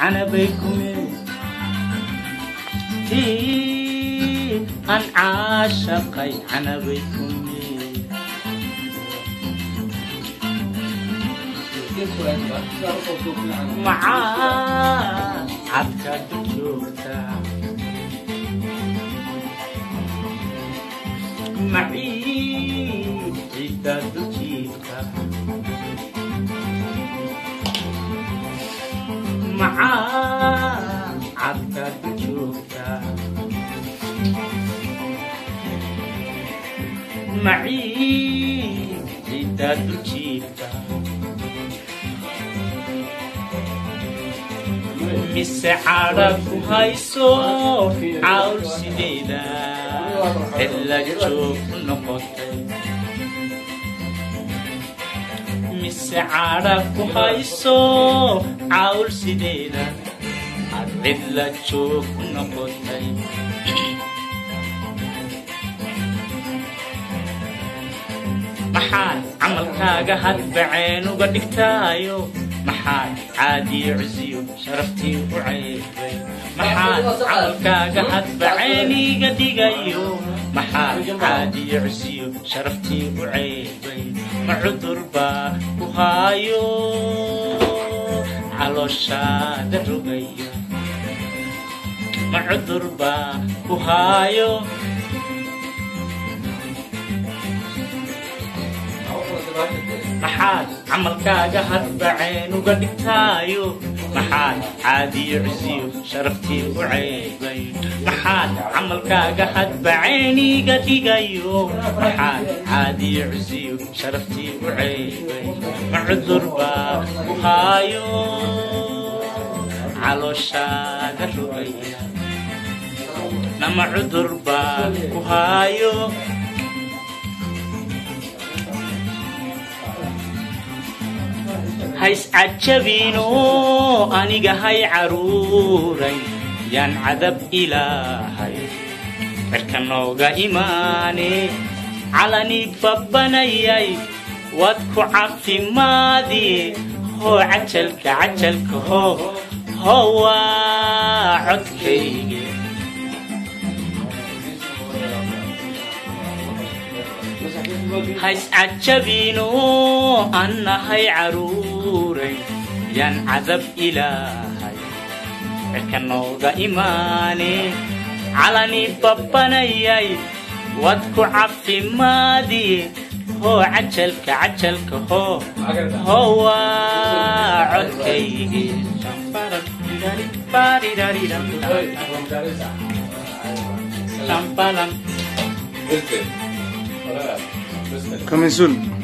عنبيكم تي أن عاشقي عنبيكم معاه عبكة جوكتا معي عدة جيكتا معاه عبكة جوكتا معي عدة جيكتا مسعارك هايسو عاول سيديدا إلا جوك نقطي مسعارك هايسو عاول سيديدا إلا جوك نقطي محال عملكاga hadbaceen uga dhigtaayo maxaad caadi cusyo sharaftii u ceebay maxaad camalkaaga hadbaceen iga dhigayo maxaad caadi cusyo sharaftii u ceebay ma cudur baa ku haayo calooshaada rogaya ma cudur baa ku haayo maxaad camalkaaga hadbaceen uga dhigtaayo maxaad caadi cusyo sharaftii u ceebay maxaad camalkaaga hadbaceen iga dhigayo maxaad caadi cusyo sharaftii u ceebay ma cudur baa ku haayo calooshaada rogaya nama cudur baa ku haayo هايس عجبينو أنيقا هاي عروري يان عذب إلهي بركنوغا إيماني علاني ببنايي وادكو عفي ماضي هو عجلك هو عدكي هايس عجبينو أنا هاي عروري يان عذب إلهي بركنوغا إيماني علاني ببنايي وادكو عفي ماضي هو عجلك هو عدكي Coming soon.